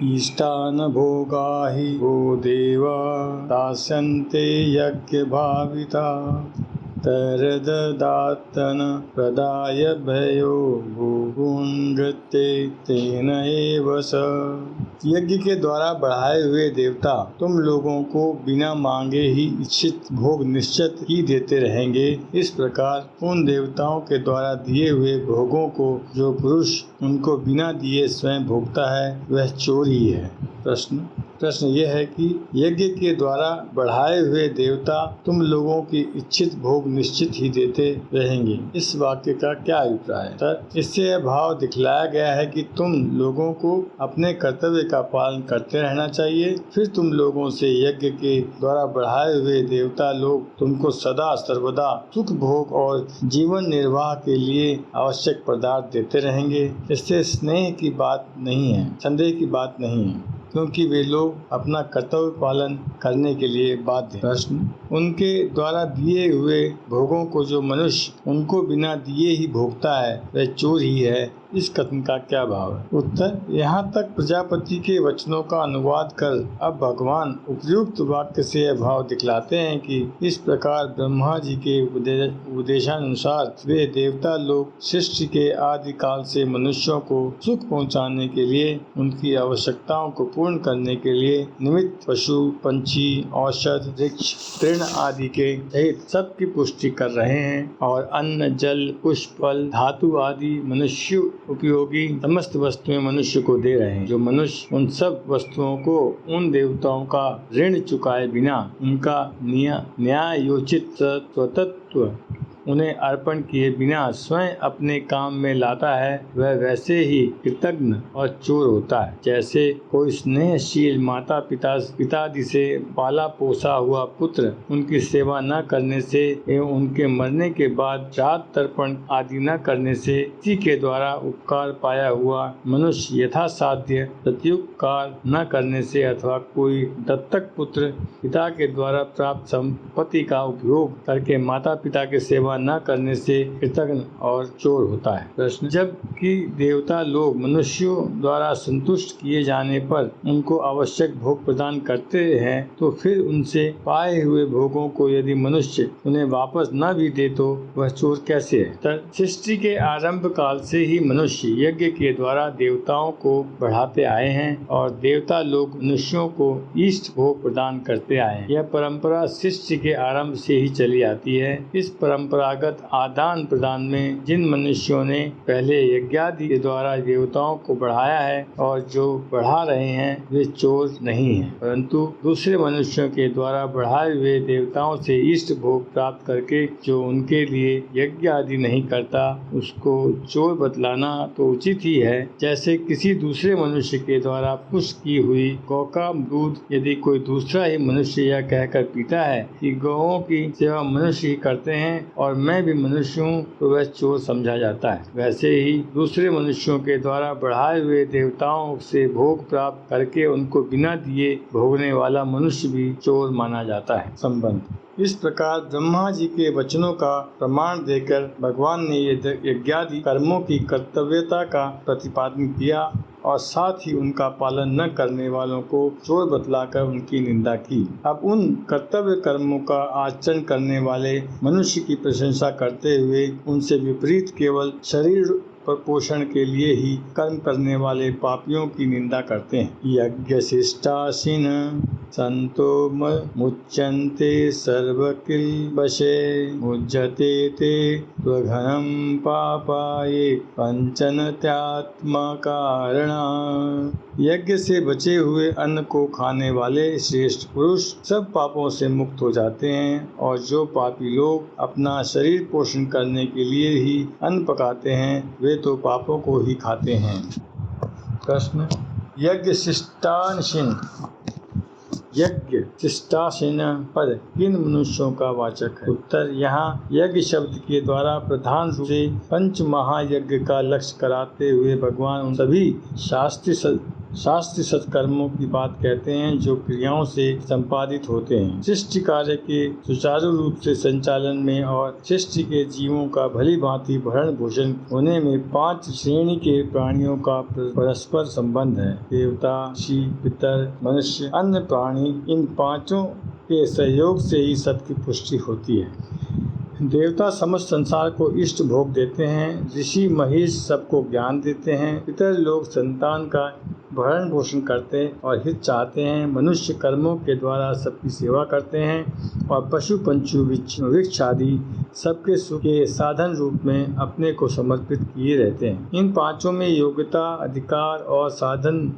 इष्टान भोगा हि वो देवा दास्यन्ते यज्ञ भाविता तैर्ददातन प्रदाय भयो भूगुंगते तेन एव स। यज्ञ के द्वारा बढ़ाए हुए देवता तुम लोगों को बिना मांगे ही इच्छित भोग निश्चित ही देते रहेंगे। इस प्रकार उन देवताओं के द्वारा दिए हुए भोगों को जो पुरुष उनको बिना दिए स्वयं भोगता है वह चोर ही है। प्रश्न यह है कि यज्ञ के द्वारा बढ़ाए हुए देवता तुम लोगों की इच्छित भोग निश्चित ही देते रहेंगे। इस वाक्य का क्या अभिप्राय है? इससे यह भाव दिखलाया गया है कि तुम लोगों को अपने कर्तव्य का पालन करते रहना चाहिए। फिर तुम लोगों से यज्ञ के द्वारा बढ़ाए हुए देवता लोग तुमको सदा सर्वदा सुख भोग और जीवन निर्वाह के लिए आवश्यक पदार्थ देते रहेंगे। इससे स्नेह की बात नहीं है, संदेह की बात नहीं है, क्योंकि वे लोग अपना कर्तव्य पालन करने के लिए बाध्य हैं। प्रश्न, उनके द्वारा दिए हुए भोगों को जो मनुष्य उनको बिना दिए ही भोगता है वह चोर ही है। इस कथन का क्या भाव है? उत्तर, यहाँ तक प्रजापति के वचनों का अनुवाद कर अब भगवान उपयुक्त वाक्य से यह भाव दिखलाते हैं कि इस प्रकार ब्रह्मा जी के उपदेशानुसार वे देवता लोग सृष्टि के आदि काल से मनुष्यों को सुख पहुँचाने के लिए, उनकी आवश्यकताओं को पूर्ण करने के लिए निमित्त पशु पंछी औषध वृक्ष तृण आदि के सहित सबकी पुष्टि कर रहे हैं और अन्न जल पुष्प फल धातु आदि मनुष्य उपयोगी समस्त वस्तुएं मनुष्य को दे रहे हैं। जो मनुष्य उन सब वस्तुओं को उन देवताओं का ऋण चुकाए बिना उनका न्यायोचित स्वतत्व उन्हें अर्पण किए बिना स्वयं अपने काम में लाता है वह वैसे ही कृतज्ञ और चोर होता है। जैसे कोई स्नेहशील माता पितादि से पाला पोसा हुआ पुत्र उनकी सेवा न करने से एवं उनके मरने के बाद श्राद्ध तर्पण आदि न करने से किसी के द्वारा उपकार पाया हुआ मनुष्य यथासाध्य प्रत्युपकार न करने से अथवा कोई दत्तक पुत्र पिता के द्वारा प्राप्त संपत्ति का उपयोग करके माता पिता के सेवा न करने से कृतज्ञ और चोर होता है। प्रश्न, जबकि देवता लोग मनुष्यों द्वारा संतुष्ट किए जाने पर उनको आवश्यक भोग प्रदान करते हैं तो फिर उनसे पाए हुए भोगों को यदि मनुष्य उन्हें वापस न भी दे तो वह चोर कैसे है? सृष्टि के आरंभ काल से ही मनुष्य यज्ञ के द्वारा देवताओं को बढ़ाते आए हैं और देवता लोग मनुष्यों को इष्ट भोग प्रदान करते आए हैं। यह परंपरा सृष्टि के आरंभ से ही चली आती है। इस परंपरागत आदान प्रदान में जिन मनुष्यों ने पहले यज्ञादि के द्वारा देवताओं को बढ़ाया है और जो बढ़ा रहे हैं वे चोर नहीं हैं, परंतु दूसरे मनुष्यों के द्वारा बढ़ाए हुए देवताओं से इष्ट भोग प्राप्त करके जो उनके लिए यज्ञ आदि नहीं करता उसको चोर बतलाना तो उचित ही है। जैसे किसी दूसरे मनुष्य के द्वारा पुष्ट की हुई गौ का दूध यदि कोई दूसरा ही मनुष्य यह कहकर पीता है कि गौओं की सेवा मनुष्य ही करते हैं और मैं भी मनुष्य हूँ तो वह चोर समझा जाता है। वैसे ही दूसरे मनुष्यों के द्वारा बढ़ाए हुए देवताओं से भोग प्राप्त करके उनको बिना दिए भोगने वाला मनुष्य भी चोर माना जाता है। संबंध, इस प्रकार ब्रह्मा जी के वचनों का प्रमाण देकर भगवान ने यज्ञादि कर्मों की कर्तव्यता का प्रतिपादन किया और साथ ही उनका पालन न करने वालों को चोर बतलाकर उनकी निंदा की। अब उन कर्तव्य कर्मों का आचरण करने वाले मनुष्य की प्रशंसा करते हुए उनसे विपरीत केवल शरीर पर पोषण के लिए ही कर्म करने वाले पापियों की निंदा करते हैं। यज्ञ शिष्टाशिन संतो मुच्यन्ते सर्वकिल्बशे मुज्जते ते त्वघनं पापाये पंचन त्यात्मा कारणा। यज्ञ से बचे हुए अन्न को खाने वाले श्रेष्ठ पुरुष सब पापों से मुक्त हो जाते हैं और जो पापी लोग अपना शरीर पोषण करने के लिए ही अन्न पकाते हैं वे तो पापों को ही खाते हैं। प्रश्न, यज्ञ शिष्टाशीन पद किन मनुष्यों का वाचक है? उत्तर, यहाँ यज्ञ शब्द के द्वारा प्रधान रूप से पंच महायज्ञ का लक्ष्य कराते हुए भगवान उन सभी शास्त्र सत्कर्मों की बात कहते हैं जो क्रियाओं से संपादित होते हैं। सृष्टि कार्य के सुचारू रूप से संचालन में और सृष्टि के जीवों का भली भांति भरण पोषण होने में 5 श्रेणी के प्राणियों का परस्पर संबंध है। देवता, ऋषि, पितर, मनुष्य, अन्य प्राणी, इन पांचों के सहयोग से ही सबकी पुष्टि होती है। देवता समस्त संसार को इष्ट भोग देते हैं, ऋषि महेश सबको ज्ञान देते हैं, पितर लोग संतान का भरण पोषण करते और हित चाहते हैं, मनुष्य कर्मों के द्वारा सबकी सेवा करते हैं और पशु पंचु वृक्ष आदि सबके सुख के साधन रूप में अपने को समर्पित किए रहते हैं। इन पांचों में योग्यता, अधिकार और साधन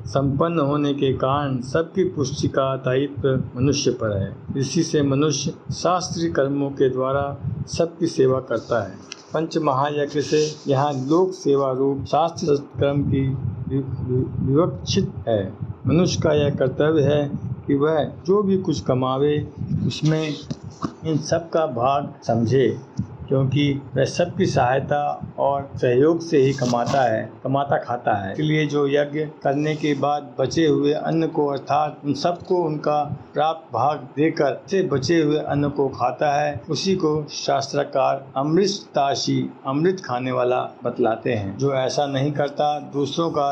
संपन्न होने के कारण सबकी पुष्टि का दायित्व मनुष्य पर है। इसी से मनुष्य शास्त्रीय कर्मों के द्वारा सबकी सेवा करता है। पंच महायज्ञ से यहाँ लोक सेवा रूप शास्त्र कर्म की विवक्षित है। मनुष्य का यह कर्तव्य है कि वह जो भी कुछ कमावे उसमें इन सब का भाग समझे, क्योंकि वह सबकी सहायता और सहयोग से ही कमाता खाता है। इसलिए जो यज्ञ करने के बाद बचे हुए अन्न को अर्थात उन सबको उनका प्राप्त भाग देकर से बचे हुए अन्न को खाता है, उसी को शास्त्रकार अमृतताशी, अमृत खाने वाला बतलाते हैं। जो ऐसा नहीं करता, दूसरों का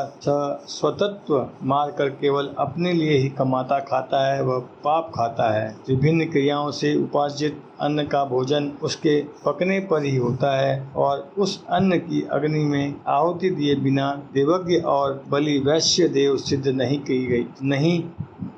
स्वतत्व मारकर केवल अपने लिए ही कमाता खाता है, वह पाप खाता है। विभिन्न क्रियाओं से उपार्जित अन्न का भोजन उसके पकने पर ही होता है और उस अन्न की अग्नि में आहुति दिए बिना देवज्ञ और बलि वैश्य देव सिद्ध नहीं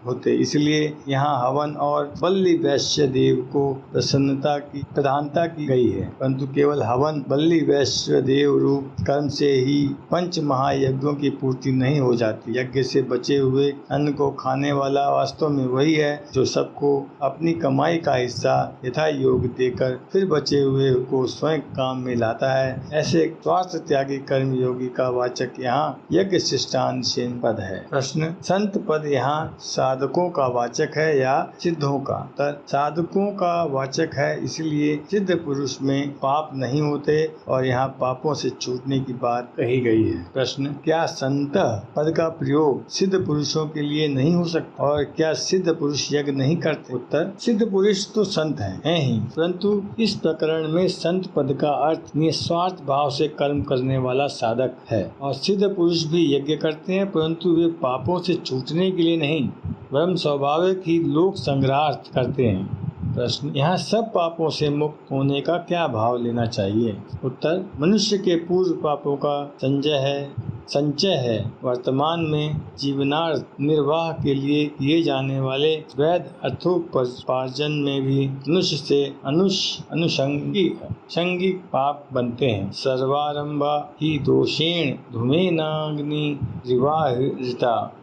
होते। इसलिए यहाँ हवन और बलि वैश्य देव को प्रधानता की गई है, परंतु केवल हवन बलि वैश्य देव रूप कर्म से ही पंच महायज्ञों की पूर्ति नहीं हो जाती। यज्ञ से बचे हुए अन्न को खाने वाला वास्तव में वही है जो सबको अपनी कमाई का हिस्सा यथा योग देकर फिर बचे हुए को स्वयं काम में लाता है। ऐसे स्वार्थ त्यागी कर्म योगी का वाचक यहाँ यज्ञ शिष्टान पद है। प्रश्न, संत पद यहाँ साधकों का वाचक है या सिद्धों का? साधकों का वाचक है, इसलिए सिद्ध पुरुष में पाप नहीं होते और यहाँ पापों से छूटने की बात कही गई है। प्रश्न, क्या संत पद का प्रयोग सिद्ध पुरुषों के लिए नहीं हो सकता और क्या सिद्ध पुरुष यज्ञ नहीं करते? उत्तर, सिद्ध पुरुष तो संत हैं ही, परंतु इस प्रकरण में संत पद का अर्थ निस्वार्थ भाव से कर्म करने वाला साधक है और सिद्ध पुरुष भी यज्ञ करते हैं, परंतु वे पापों से छूटने के लिए नहीं, वरन स्वाभाविक ही लोक संग्रहार्थ करते हैं। प्रश्न, यहाँ सब पापों से मुक्त होने का क्या भाव लेना चाहिए? उत्तर, मनुष्य के पूर्व पापों का संचय है। वर्तमान में जीवनार्थ निर्वाह के लिए किए जाने वाले वैध अर्थोपार्जन में भी मनुष्य से अनुषंगिक पाप बनते हैं। सर्वारंभा ही दोषेण धूमेनाग्नि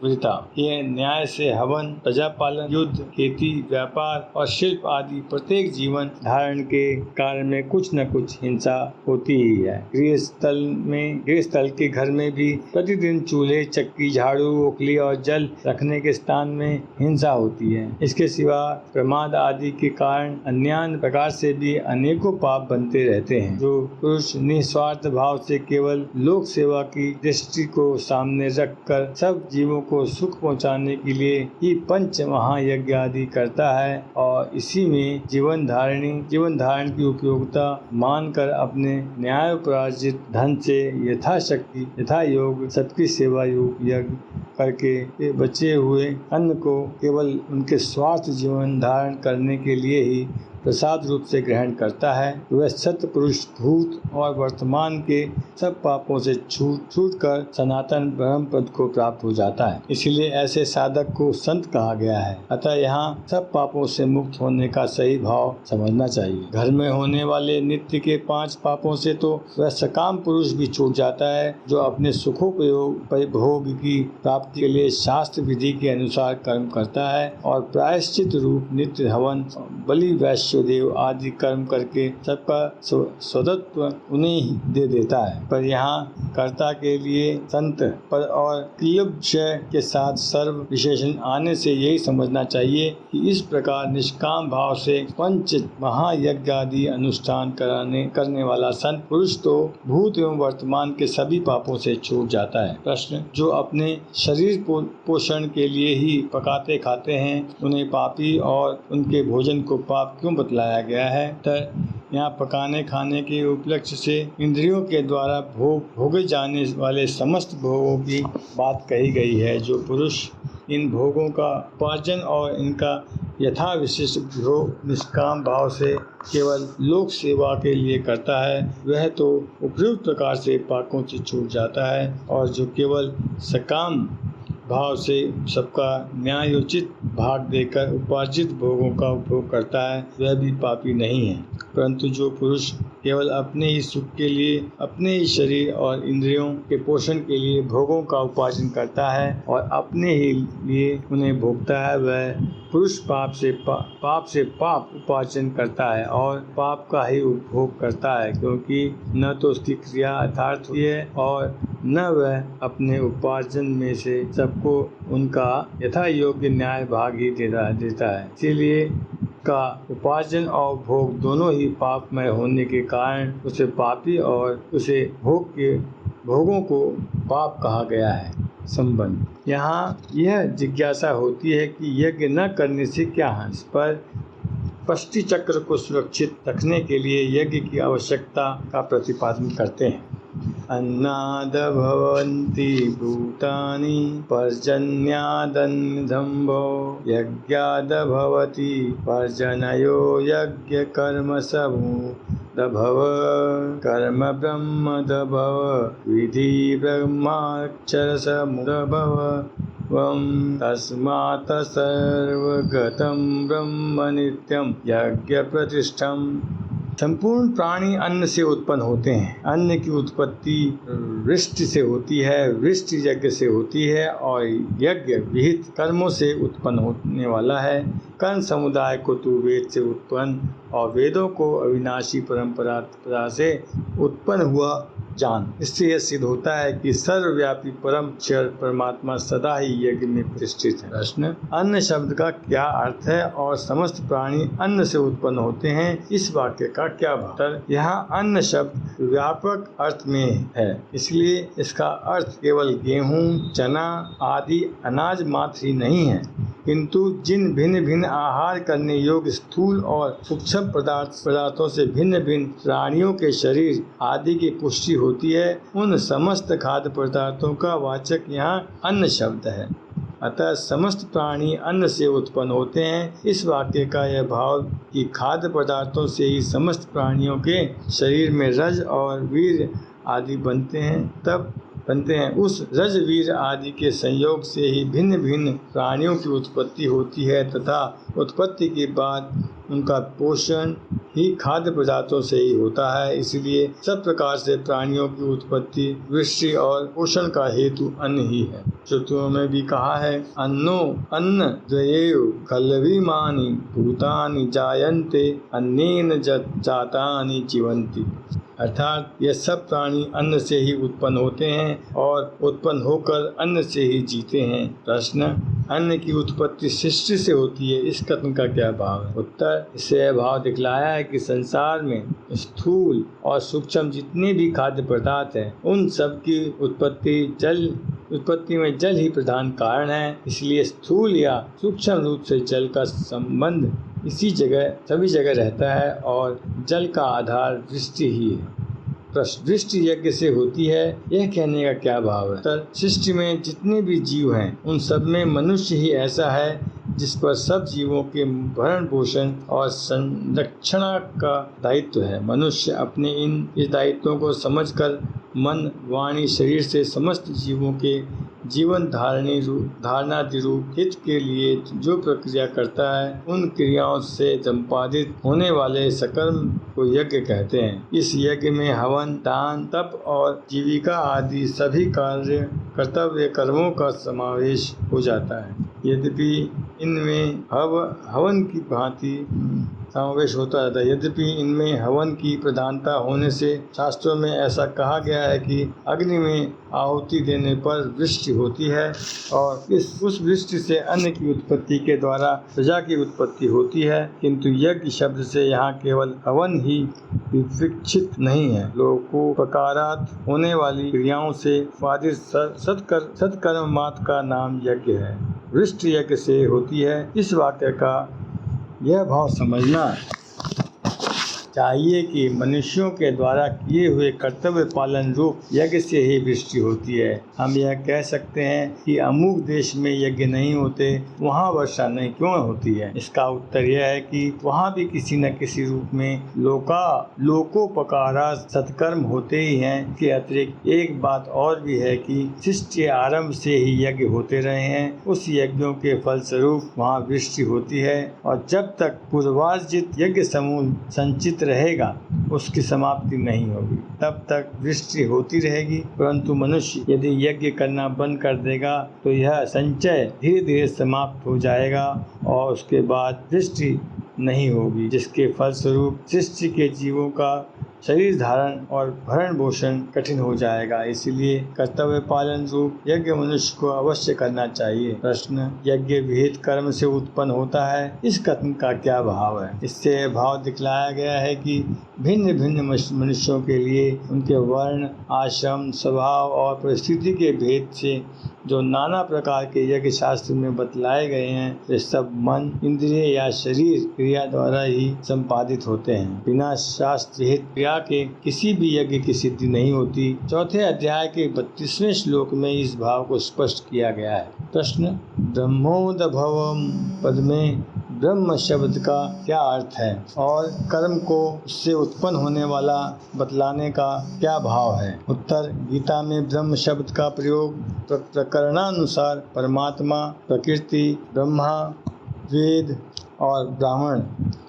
वृता। ये न्याय से हवन, प्रजापालन, युद्ध, खेती, व्यापार और शिल्प आदि प्रत्येक जीवन धारण के कार्य में कुछ न कुछ हिंसा होती ही है। गृहस्थल के घर में भी प्रतिदिन चूल्हे, चक्की, झाड़ू, ओखली और जल रखने के स्थान में हिंसा होती है। इसके सिवा प्रमाद आदि के कारण अन्य प्रकार से भी अनेकों पाप बनते रहते हैं। जो पुरुष निस्वार्थ भाव से केवल लोक सेवा की दृष्टि को सामने रखकर सब जीवों को सुख पहुंचाने के लिए ही पंच महायज्ञ आदि करता है और इसी में जीवन धारण की उपयोगिता मानकर अपने न्यायोपार्जित धन से यथा योग सबकी सेवा यज्ञ करके बचे हुए अन्न को केवल उनके स्वार्थ जीवन धारण करने के लिए ही प्रसाद रूप से ग्रहण करता है, वह सत्य पुरुष भूत और वर्तमान के सब पापों से छूट कर सनातन ब्रह्म पद को प्राप्त हो जाता है। इसलिए ऐसे साधक को संत कहा गया है। अतः यहाँ सब पापों से मुक्त होने का सही भाव समझना चाहिए। घर में होने वाले नित्य के 5 पापों से तो वह सकाम पुरुष भी छूट जाता है, जो अपने सुखोपभोग की प्राप्ति के लिए शास्त्र विधि के अनुसार कर्म करता है और प्रायश्चित रूप नित्य हवन, बलि वैश्य अश्वदेव आदि कर्म करके सबका स्वतत्व उन्हें ही दे देता है। पर यहाँ कर्ता के लिए संत पर और क्रियोपक्षय के साथ सर्व विशेषण आने से यही समझना चाहिए कि इस प्रकार निष्काम भाव से पंच महायज्ञ आदि अनुष्ठान करने वाला संत पुरुष तो भूत एवं वर्तमान के सभी पापों से छूट जाता है। प्रश्न, जो अपने शरीर को पोषण के लिए ही पकाते खाते हैं उन्हें पापी और उनके भोजन को पाप क्यों बतलाया गया है? यहाँ पकाने खाने के उपलक्ष्य से इंद्रियों के द्वारा भोगे जाने वाले समस्त भोगों की बात कही गई है। जो पुरुष इन भोगों का उपार्जन और इनका यथा विशिष्ट भोग निष्काम भाव से केवल लोक सेवा के लिए करता है वह तो उपयुक्त प्रकार से पापों से छूट जाता है, और जो केवल सकाम भाव से सबका न्यायोचित भाग देकर उपार्जित भोगों का उपभोग करता है वह भी पापी नहीं है। परंतु जो पुरुष केवल अपने ही सुख के लिए अपने ही शरीर और इंद्रियों के पोषण के लिए भोगों का उपार्जन करता है और अपने ही लिए उन्हें भोगता है वह पुरुष पाप से पाप उपार्जन करता है और पाप का ही उपभोग करता है, क्योंकि न तो उसकी क्रिया यथार्थ हुई है और न वह अपने उपार्जन में से सबको उनका यथा योग्य न्याय भाग ही देता है। इसीलिए का उपार्जन और भोग दोनों ही पापमय होने के कारण उसे पापी और उसे भोगों को पाप कहा गया है। संबंध, यहाँ यह जिज्ञासा होती है कि यज्ञ न करने से क्या हानि। इस पर पष्टि चक्र को सुरक्षित रखने के लिए यज्ञ की आवश्यकता का प्रतिपादन करते हैं। अन्नाद भवन्ति भूतानि पर्जन्यादन्धम्भो यज्ञाद भवति पर्जनयो यज्ञ कर्म समूदभव कर्म ब्रह्म दभव विधि ब्रह्माक्षर समुदभव तस्मात् सर्वगतं ब्रह्म नित्यं यज्ञ प्रतिष्ठम्। संपूर्ण प्राणी अन्न से उत्पन्न होते हैं। अन्न की उत्पत्ति वृष्टि से होती है, वृष्टि यज्ञ से होती है और यज्ञ विहित कर्मों से उत्पन्न होने वाला है। कर्म समुदाय को तू वेद से उत्पन्न और वेदों को अविनाशी परंपरा से उत्पन्न हुआ जान। इससे यह सिद्ध होता है कि सर्वव्यापी परम क्षर परमात्मा सदा ही यज्ञ में प्रतिष्ठित है। प्रश्न, अन्न शब्द का क्या अर्थ है और समस्त प्राणी अन्न से उत्पन्न होते हैं, इस वाक्य का क्या भाव? यहाँ अन्न शब्द व्यापक अर्थ में है, इसलिए इसका अर्थ केवल गेहूं, चना आदि अनाज मात्र ही नहीं है, किंतु जिन भिन्न भिन्न आहार करने योग्य स्थूल और सूक्ष्म पदार्थों से भिन्न भिन्न प्राणियों के शरीर आदि की पुष्टि होती है, उन समस्त खाद्य पदार्थों का वाचक यहाँ अन्न शब्द है। अतः समस्त प्राणी अन्न से उत्पन्न होते हैं। इस वाक्य का यह भाव कि खाद्य पदार्थों से ही समस्त प्राणियों के शरीर में रज और वीर आदि बनते हैं, उस रज वीर आदि के संयोग से ही भिन्न भिन्न प्राणियों की उत्पत्ति होती है तथा उत्पत्ति के बाद उनका पोषण ही खाद्य पदार्थों से ही होता है। इसलिए सब प्रकार से प्राणियों की उत्पत्ति, वृष्टि और पोषण का हेतु अन्न ही है। श्रुतियों में भी कहा है, अन्नो अन्न द्वयेव खल्विमानि भूतानि जायन्ते अन्नेन जातानि जीवन्ति। अर्थात ये सब प्राणी अन्न से ही उत्पन्न होते हैं और उत्पन्न होकर अन्न से ही जीते हैं। प्रश्न, अन्न की उत्पत्ति सृष्टि से होती है, इस कथन का क्या भाव है? उत्तर, इससे यह भाव दिखलाया है कि संसार में स्थूल और सूक्ष्म जितने भी खाद्य पदार्थ हैं उन सब की उत्पत्ति में जल ही प्रधान कारण है। इसलिए स्थूल या सूक्ष्म रूप से जल का संबंध सभी जगह रहता है और जल का आधार वृष्टि ही है। प्रश्न, वृष्टि यज्ञ से होती है, यह कहने का क्या भाव है? उत्तर, सृष्टि में जितने भी जीव हैं उन सब में मनुष्य ही ऐसा है जिस पर सब जीवों के भरण पोषण और संरक्षण का दायित्व है। मनुष्य अपने इस दायित्वों को समझकर मन, वाणी, शरीर से समस्त जीवों के जीवन धारणादि रूप हित के लिए जो प्रक्रिया करता है, उन क्रियाओं से संपादित होने वाले सकर्म को यज्ञ कहते हैं। इस यज्ञ में हवन, दान, तप और जीविका आदि सभी कर्तव्य कर्मों का समावेश हो जाता है। यद्यपि इनमें हवन की भांति समावेश होता रहता है। यद्यपि इनमें हवन की प्रधानता होने से शास्त्रों में ऐसा कहा गया है कि अग्नि में आहुति देने पर वृष्टि होती है और उस वृष्टि से अन्न की उत्पत्ति के द्वारा प्रजा की उत्पत्ति होती है, किंतु यज्ञ शब्द से यहाँ केवल हवन ही विवक्षित नहीं है। लोकोपकारात् होने वाली क्रियाओं से उत्पादित सत्कर्म मात्र का नाम यज्ञ है। वृष्टि यज्ञ से होती है। इस वाक्य का यह भाव समझना चाहिए कि मनुष्यों के द्वारा किए हुए कर्तव्य पालन रूप यज्ञ से ही वृष्टि होती है। हम यह कह सकते हैं कि अमुक देश में यज्ञ नहीं होते, वहाँ वर्षा नहीं क्यों होती है। इसका उत्तर यह है कि वहाँ भी किसी न किसी रूप में लोकोपकारा सत्कर्म होते ही हैं। के अतिरिक्त एक बात और भी है कि सृष्टि आरंभ से ही यज्ञ होते रहे हैं। उस यज्ञों के फलस्वरूप वहाँ वृष्टि होती है और जब तक पूर्वार्जित यज्ञ समूह संचित रहेगा उसकी समाप्ति नहीं होगी, तब तक वृष्टि होती रहेगी। परंतु मनुष्य यदि यज्ञ करना बंद कर देगा तो यह संचय धीरे धीरे समाप्त हो जाएगा और उसके बाद वृष्टि नहीं होगी, जिसके फलस्वरूप सृष्टि के जीवों का शरीर धारण और भरण पोषण कठिन हो जाएगा। इसलिए कर्तव्य पालन रूप यज्ञ मनुष्य को अवश्य करना चाहिए। प्रश्न, यज्ञ विहित कर्म से उत्पन्न होता है, इस कथन का क्या भाव है? इससे भाव दिखलाया गया है कि भिन्न भिन्न मनुष्यों के लिए उनके वर्ण, आश्रम, स्वभाव और परिस्थिति के भेद से जो नाना प्रकार के यज्ञ शास्त्र में बतलाए गए हैं, वे सब मन, इंद्रिय या शरीर क्रिया द्वारा ही संपादित होते हैं। बिना शास्त्र विहित क्रिया के किसी भी यज्ञ की सिद्धि नहीं होती। चौथे अध्याय के 32वें श्लोक में इस भाव को स्पष्ट किया गया है। प्रश्न, ब्रह्मोद्भवम पद में ब्रह्म शब्द का क्या अर्थ है और कर्म को उससे उत्पन्न होने वाला बतलाने का क्या भाव है? उत्तर, गीता में ब्रह्म शब्द का प्रयोग प्रकरणानुसार परमात्मा, प्रकृति, ब्रह्मा, वेद और ब्राह्मण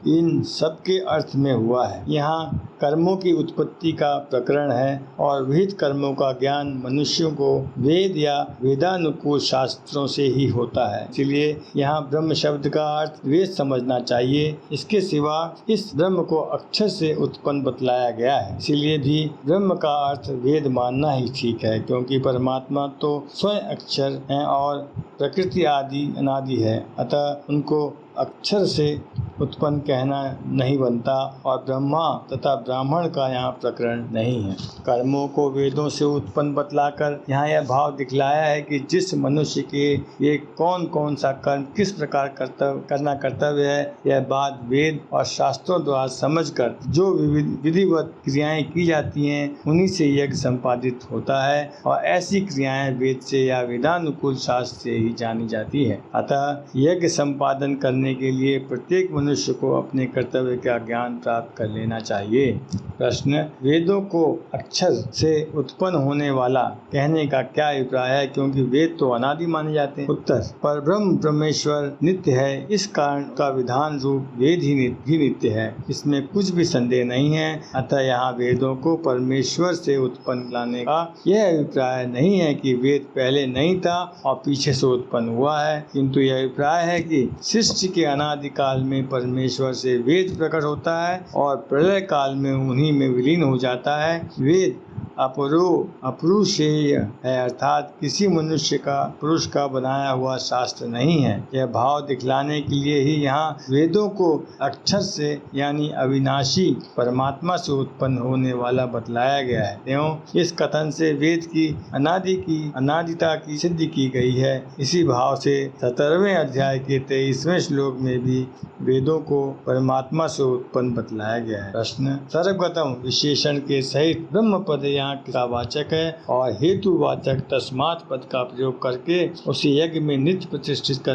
इन सब के अर्थ में हुआ है। यहाँ कर्मों की उत्पत्ति का प्रकरण है और विहित कर्मों का ज्ञान मनुष्यों को वेद या वेदानुकूल शास्त्रों से ही होता है। इसलिए यहाँ ब्रह्म शब्द का अर्थ वेद समझना चाहिए। इसके सिवा इस ब्रह्म को अक्षर से उत्पन्न बतलाया गया है, इसलिए भी ब्रह्म का अर्थ वेद मानना ही ठीक है, क्योंकि परमात्मा तो स्वयं अक्षर है और प्रकृति आदि अनादि है, अतः उनको अक्षर से उत्पन्न कहना नहीं बनता और ब्रह्मा तथा ब्राह्मण का यहाँ प्रकरण नहीं है। कर्मों को वेदों से उत्पन्न बतलाकर यहाँ यह भाव दिखलाया है कि जिस मनुष्य के ये कौन कौन सा कर्म किस प्रकार करना कर्तव्य है, यह बात वेद और शास्त्रों द्वारा समझकर जो विधिवत क्रियाएं की जाती हैं उन्हीं से यज्ञ संपादित होता है और ऐसी क्रियाएं वेद से या वेदानुकूल शास्त्र से ही जानी जाती है। अतः यज्ञ संपादन करने के लिए प्रत्येक मनुष्य को अपने कर्तव्य का ज्ञान प्राप्त कर लेना चाहिए। प्रश्न, वेदों को अक्षर से उत्पन्न होने वाला कहने का क्या अभिप्राय है, क्योंकि वेद तो अनादि माने जाते हैं? उत्तर, परब्रह्म परमेश्वर नित्य है, इस कारण का विधान रूप वेद ही नित्य है, इसमें कुछ भी संदेह नहीं है। अतः यहाँ वेदों को परमेश्वर से उत्पन्न लाने का यह अभिप्राय नहीं है कि वेद पहले नहीं था और पीछे से उत्पन्न हुआ है, किंतु यह अभिप्राय है कि सृष्टि के अनादिकाल में परमेश्वर से वेद प्रकट होता है और प्रलय काल में उन्हीं में विलीन हो जाता है। वेद अपरुषेय है, अर्थात किसी मनुष्य का पुरुष का बनाया हुआ शास्त्र नहीं है। यह भाव दिखलाने के लिए ही यहाँ वेदों को अक्षर से यानी अविनाशी परमात्मा से उत्पन्न होने वाला बतलाया गया है। एवं इस कथन से वेद की अनादिता की सिद्धि की गई है। इसी भाव से 17वें अध्याय के 23वें श्लोक में भी वेदों को परमात्मा से उत्पन्न बतलाया गया है। प्रश्न, सर्वगतम विशेषण के सहित ब्रह्म पद यहाँ का वाचक है और हेतुवाचक तस्मात् पद का प्रयोग करके उसी यज्ञ में नित्य प्रतिष्ठित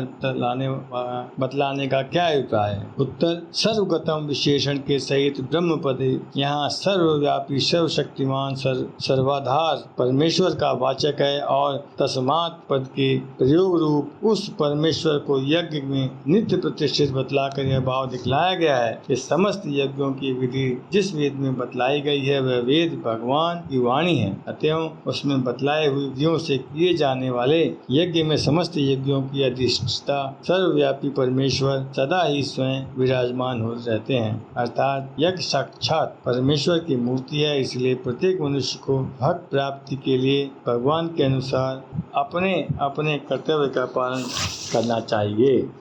बतलाने का क्या अभिप्राय है? उत्तर, सर्वगतम विशेषण के सहित ब्रह्म पद यहाँ सर्वव्यापी, सर्वशक्तिमान, सर्वाधार परमेश्वर का वाचक है और तस्मात् पद के प्रयोग रूप उस परमेश्वर को यज्ञ में नित्य प्रतिष्ठित बतलाकर यह भाव दिखलाया गया है कि समस्त यज्ञों की विधि जिस वेद में बतलाई गई है वह वेद भगवान की वाणी है, अतएव उसमें बतलाए हुए विधियों से किए जाने वाले यज्ञ में समस्त यज्ञों की अधिष्ठता सर्वव्यापी परमेश्वर सदा ही स्वयं विराजमान हो रहते हैं। अर्थात यज्ञ साक्षात परमेश्वर की मूर्ति है, इसलिए प्रत्येक मनुष्य को भक्त प्राप्ति के लिए भगवान के अनुसार अपने अपने कर्तव्य का पालन करना चाहिए।